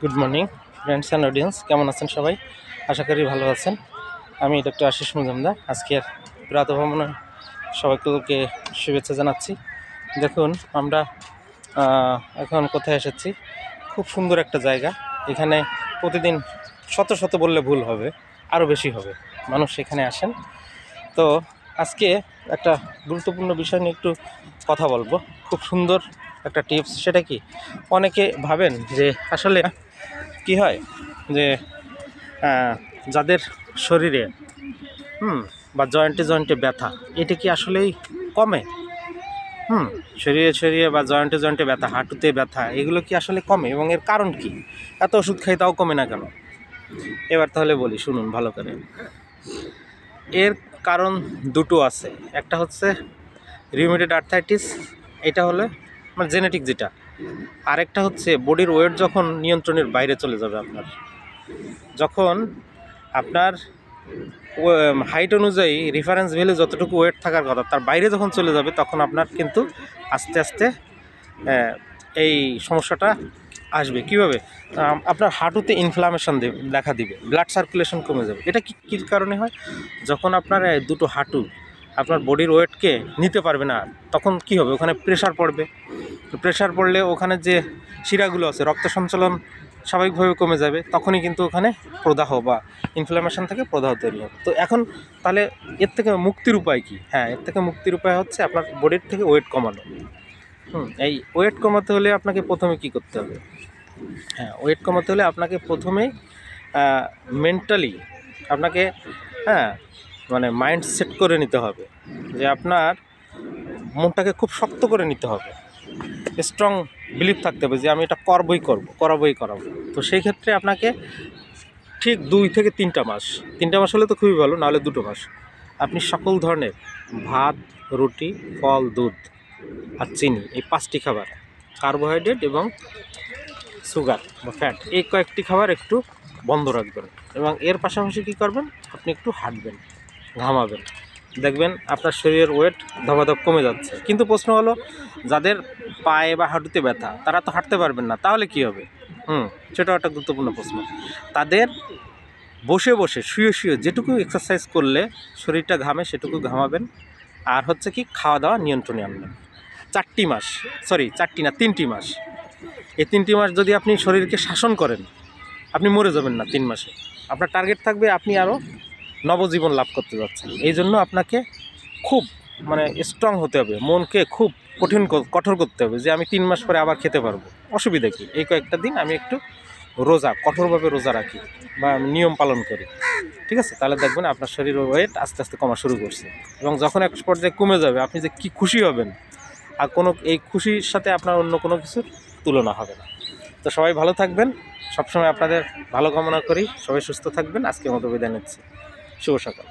Good morning friends and audience, কেমন আছেন সবাই? আশা করি ভালো আছেন। আমি ডক্টর আশিস মজুমদার। আজকের প্রাতঃভ্রমণে সবাইকে শুভেচ্ছা জানাচ্ছি। দেখুন, আমরা এখন কোথায় এসেছি? খুব সুন্দর একটা জায়গা। এখানে প্রতিদিন শত শত বললে ভুল হবে, আরও বেশি হবে মানুষ এখানে আসেন। তো আজকে একটা গুরুত্বপূর্ণ বিষয় নিয়ে একটু কথা বলবো। খুব সুন্দর একটা টিপস। সেটা কি, অনেকে ভাবেন যে আসলে কি হয় যে যাদের শরীরে বা জয়েন্টে ব্যথা, এটা কি আসলেই কমে? শরীরে বা জয়েন্টে ব্যথা, হাঁটুতে ব্যথা, এগুলো কি আসলে কমে? এবং এর কারণ কি? এত ওষুধ খাই তাও কমে না কেন? এবার তাহলে বলি, শুনুন ভালো করে। এর কারণ দুটো আছে। একটা হচ্ছে রিউমেটয়েড আর্থ্রাইটিস, এটা হলো মানে জেনেটিক যেটা। আরেকটা হচ্ছে বডির ওয়েট যখন নিয়ন্ত্রণের বাইরে চলে যাবে। যখন আপনার হাইট অনুযায়ী রেফারেন্স ভ্যালু যতটুকু ওয়েট থাকার কথা তার বাইরে যখন চলে যাবে, তখন আপনার কিন্তু আস্তে আস্তে এই সমস্যাটা আসবে। কীভাবে? আপনার হাঁটুতে ইনফ্লামেশন দেখা দিবে, ব্লাড সার্কুলেশন কমে যাবে। এটা কী কারণে হয়? যখন আপনার দুটো হাঁটু আপনার বডির ওয়েটকে নিতে পারবে না, তখন কি হবে? ওখানে প্রেশার পড়বে। প্রেশার পড়লে ওখানে যে শিরাগুলো আছে, রক্ত সঞ্চালন স্বাভাবিকভাবে কমে যাবে। তখনই কিন্তু ওখানে প্রদাহ বা ইনফ্লামেশন থেকে প্রদাহ তৈরি হবে। তো এখন তাহলে এর থেকে মুক্তির উপায় কি? এর থেকে মুক্তির উপায় হচ্ছে আপনার বডির থেকে ওয়েট কমানো। এই ওয়েট কমাতে হলে আপনাকে প্রথমে কি করতে হবে? ওয়েট কমাতে হলে আপনাকে প্রথমেই মেন্টালি আপনাকে মানে মাইন্ড সেট করে নিতে হবে যে আপনার মনটাকে খুব শক্ত করে নিতে হবে। স্ট্রং বিলিভ থাকতে হবে যে আমি এটা করাবই। তো সেই ক্ষেত্রে আপনাকে ঠিক 2 থেকে 3টা মাস, 3টা মাস হলে তো খুবই ভালো, নাহলে 2টো মাস আপনি সকল ধরনের ভাত, রুটি, ফল, দুধ আর চিনি, এই 5টি খাবার, কার্বোহাইড্রেট এবং সুগার বা ফ্যাট, এই কয়েকটি খাবার একটু বন্ধ রাখবেন। এবং এর পাশাপাশি কী করবেন? আপনি একটু হাঁটবেন, ঘামাবেন। দেখবেন আপনার শরীরের ওয়েট ধপাধপ কমে যাচ্ছে। কিন্তু প্রশ্ন হলো, যাদের পায়ে বা হাঁটুতে ব্যথা, তারা তো হাঁটতে পারবেন না, তাহলে কি হবে? সেটাও একটা গুরুত্বপূর্ণ প্রশ্ন। তাদের বসে শুয়ে যেটুকু এক্সারসাইজ করলে শরীরটা ঘামে, সেটুকু ঘামাবেন। আর হচ্ছে কি, খাওয়া দাওয়া নিয়ন্ত্রণে আনবেন। 3টি মাস। এই 3টি মাস যদি আপনি শরীরকে শাসন করেন, আপনি মরে যাবেন না 3 মাসে। আপনার টার্গেট থাকবে আপনি আরও নবজীবন লাভ করতে যাচ্ছেন। এই জন্য আপনাকে খুব স্ট্রং হতে হবে, মনকে খুব কঠোর করতে হবে যে আমি 3 মাস পরে আবার খেতে পারবো। অসুবিধা কি? এই কয়েকটা দিন আমি একটু কঠোরভাবে রোজা রাখি বা নিয়ম পালন করি, ঠিক আছে? তাহলে দেখবেন আপনার শরীরের ওয়েট আস্তে আস্তে কমা শুরু করছে। এবং যখন এক পর্যায়ে কমে যাবে, আপনি যে কি খুশি হবেন, আর এই খুশির সাথে আপনার অন্য কোনো কিছুর তুলনা হবে না। তো সবাই ভালো থাকবেন, সবসময় আপনাদের ভালো কামনা করি। সবাই সুস্থ থাকবেন। আজকের মতো বিদায় নিচ্ছি। শুভ সকাল।